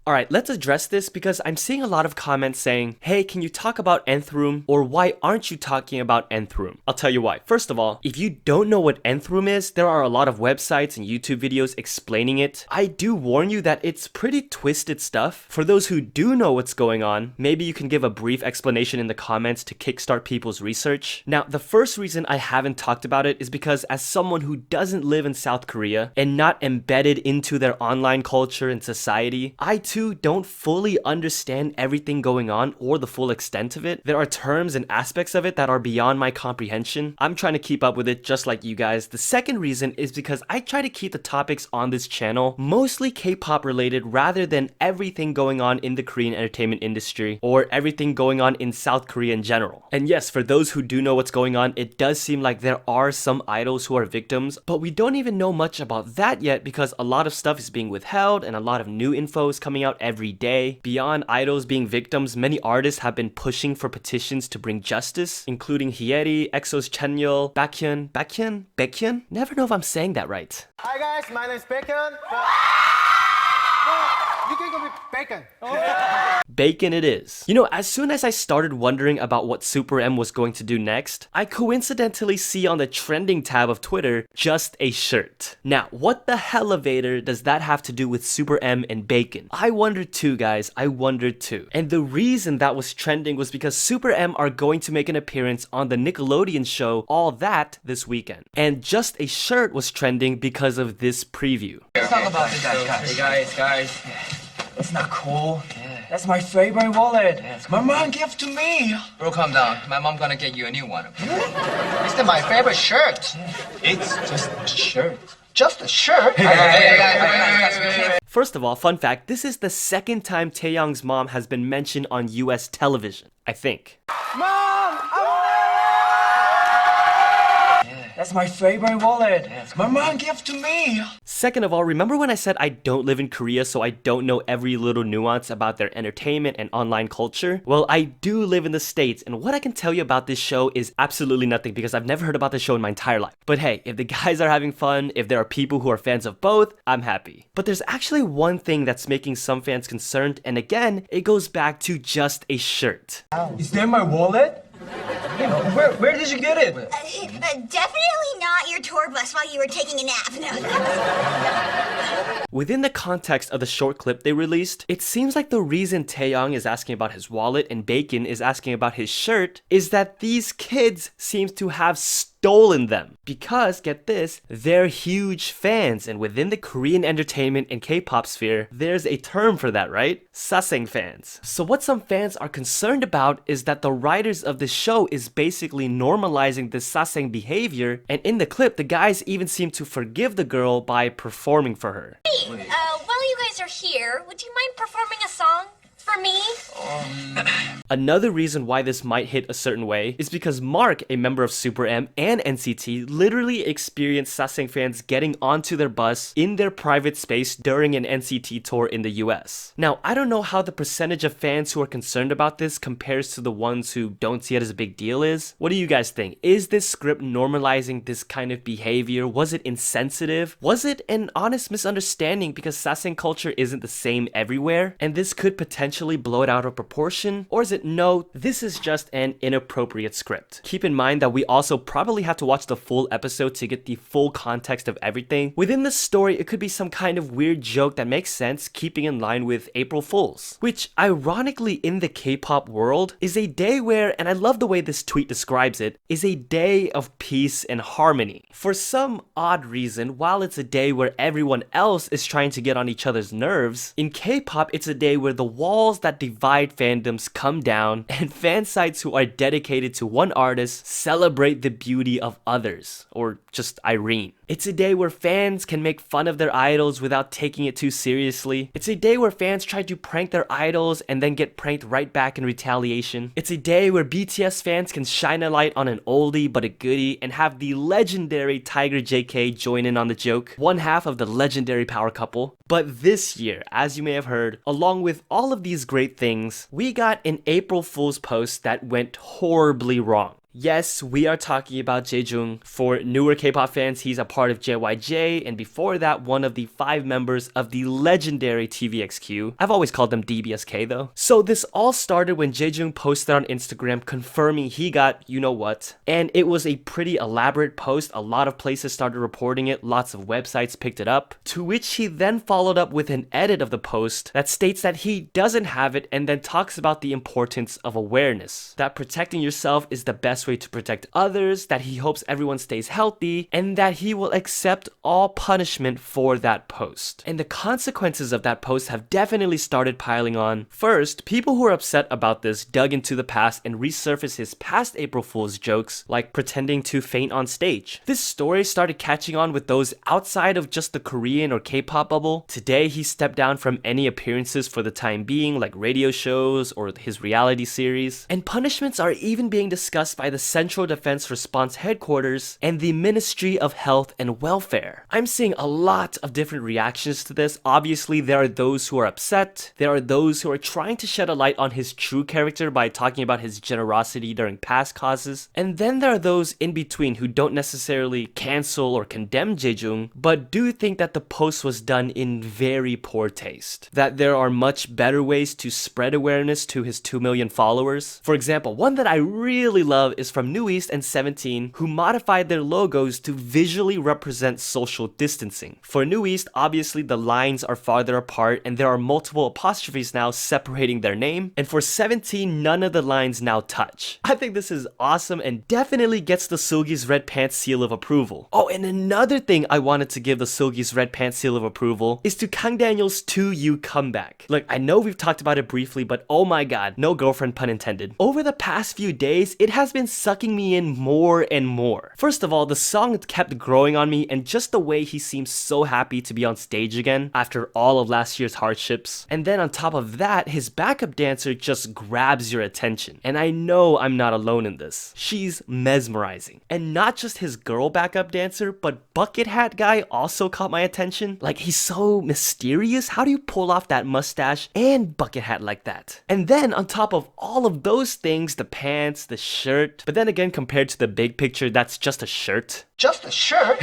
Alright, let's address this because I'm seeing a lot of comments saying, hey, can you talk about Nth Room, or why aren't you talking about Nth Room? I'll tell you why. First of all, if you don't know what Nth Room is, there are a lot of websites and YouTube videos explaining it. I do warn you that it's pretty twisted stuff. For those who do know what's going on, maybe you can give a brief explanation in the comments to kickstart people's research. Now, the first reason I haven't talked about it is because as someone who doesn't live in South Korea and not embedded into their online culture and society, I too don't fully understand everything going on or the full extent of it. There are terms and aspects of it that are beyond my comprehension. I'm trying to keep up with it just like you guys. The second reason is because I try to keep the topics on this channel mostly K-pop related rather than everything going on in the Korean entertainment industry or everything going on in South Korea in general. And yes, for those who do know what's going on, it does seem like there are some idols who are victims, but we don't even know much about that yet because a lot of stuff is being withheld and a lot of new info is coming out every day. Beyond idols being victims, many artists have been pushing for petitions to bring justice, including Hyeri, EXO's Chanyeol, Baekhyun? Never know if I'm saying that right. Hi guys, my name is Baekhyun. You can call me Bacon. Bacon it is. You know, as soon as I started wondering about what SuperM was going to do next, I coincidentally see on the trending tab of Twitter, just a shirt. Now, what the elevator does that have to do with SuperM and Bacon? I wondered too, guys. I wondered too. And the reason that was trending was because SuperM are going to make an appearance on the Nickelodeon show All That this weekend. And just a shirt was trending because of this preview. Let's talk about this, guys. Hey guys. It's not cool. That's my favorite wallet. My mom gave to me. Bro, calm down. My mom gonna get you a new one. It's my favorite shirt. It's just a shirt. Just a shirt? First of all, fun fact, this is the second time Taehyung's mom has been mentioned on US television, I think. Mom! That's my favorite wallet. My mom gave to me. Second of all, remember when I said I don't live in Korea, so I don't know every little nuance about their entertainment and online culture? Well, I do live in the States, and what I can tell you about this show is absolutely nothing because I've never heard about this show in my entire life. But hey, if the guys are having fun, if there are people who are fans of both, I'm happy. But there's actually one thing that's making some fans concerned, and again, it goes back to just a shirt. Is that my wallet? Where did you get it? Definitely not your tour bus while you were taking a nap. No. Within the context of the short clip they released, it seems like the reason Taehyung is asking about his wallet and Bacon is asking about his shirt is that these kids seem to have stolen them. Because, get this, they're huge fans, and within the Korean entertainment and K-pop sphere, there's a term for that, right? Saseng fans. So what some fans are concerned about is that the writers of the show is basically normalizing this Saseng behavior, and in the clip, the guys even seem to forgive the girl by performing for her. While you guys are here, would you mind performing a song for me? Another reason why this might hit a certain way is because Mark, a member of SuperM and NCT, literally experienced Saseng fans getting onto their bus in their private space during an NCT tour in the US. Now, I don't know how the percentage of fans who are concerned about this compares to the ones who don't see it as a big deal is. What do you guys think? Is this script normalizing this kind of behavior? Was it insensitive? Was it an honest misunderstanding because Saseng culture isn't the same everywhere? And this could potentially blow it out of proportion? Or is it no, this is just an inappropriate script? Keep in mind that we also probably have to watch the full episode to get the full context of everything. Within the story, it could be some kind of weird joke that makes sense, keeping in line with April Fools, which ironically in the K-pop world is a day where, and I love the way this tweet describes it, is a day of peace and harmony. For some odd reason, while it's a day where everyone else is trying to get on each other's nerves, in K-pop it's a day where the walls that divide fandoms come down, and fan sites who are dedicated to one artist celebrate the beauty of others, or just Irene. It's a day where fans can make fun of their idols without taking it too seriously. It's a day where fans try to prank their idols and then get pranked right back in retaliation. It's a day where BTS fans can shine a light on an oldie but a goodie and have the legendary Tiger JK join in on the joke, one half of the legendary power couple. But this year, as you may have heard, along with all of these great things, we got an April Fool's post that went horribly wrong. Yes, we are talking about Jaejoong. For newer K-pop fans, he's a part of JYJ, and before that, one of the 5 members of the legendary TVXQ. I've always called them DBSK though. So this all started when Jaejoong posted on Instagram confirming he got you know what, and it was a pretty elaborate post. A lot of places started reporting it, lots of websites picked it up, to which he then followed up with an edit of the post that states that he doesn't have it and then talks about the importance of awareness, that protecting yourself is the best way to protect others, that he hopes everyone stays healthy, and that he will accept all punishment for that post. And the consequences of that post have definitely started piling on. First, people who are upset about this dug into the past and resurfaced his past April Fool's jokes, like pretending to faint on stage. This story started catching on with those outside of just the Korean or K-pop bubble. Today, he stepped down from any appearances for the time being, like radio shows or his reality series. And punishments are even being discussed by the Central Defense Response Headquarters and the Ministry of Health and Welfare. I'm seeing a lot of different reactions to this. Obviously, there are those who are upset. There are those who are trying to shed a light on his true character by talking about his generosity during past causes. And then there are those in between who don't necessarily cancel or condemn Jaejoong, but do think that the post was done in very poor taste. That there are much better ways to spread awareness to his 2 million followers. For example, one that I really love is from New East and 17, who modified their logos to visually represent social distancing. For New East, obviously the lines are farther apart and there are multiple apostrophes now separating their name. And for 17, none of the lines now touch. I think this is awesome and definitely gets the Seulgi's Red Pants seal of approval. Oh, and another thing I wanted to give the Seulgi's Red Pants seal of approval is to Kang Daniel's 2U comeback. Look, I know we've talked about it briefly, but oh my god, no girlfriend pun intended. Over the past few days, it has been sucking me in more and more. First of all, the song kept growing on me, and just the way he seems so happy to be on stage again after all of last year's hardships. And then on top of that, his backup dancer just grabs your attention. And I know I'm not alone in this. She's mesmerizing. And not just his girl backup dancer, but Bucket Hat guy also caught my attention. Like, he's so mysterious. How do you pull off that mustache and bucket hat like that? And then on top of all of those things, the pants, the shirt, but then again, compared to the big picture, that's just a shirt. Just a shirt?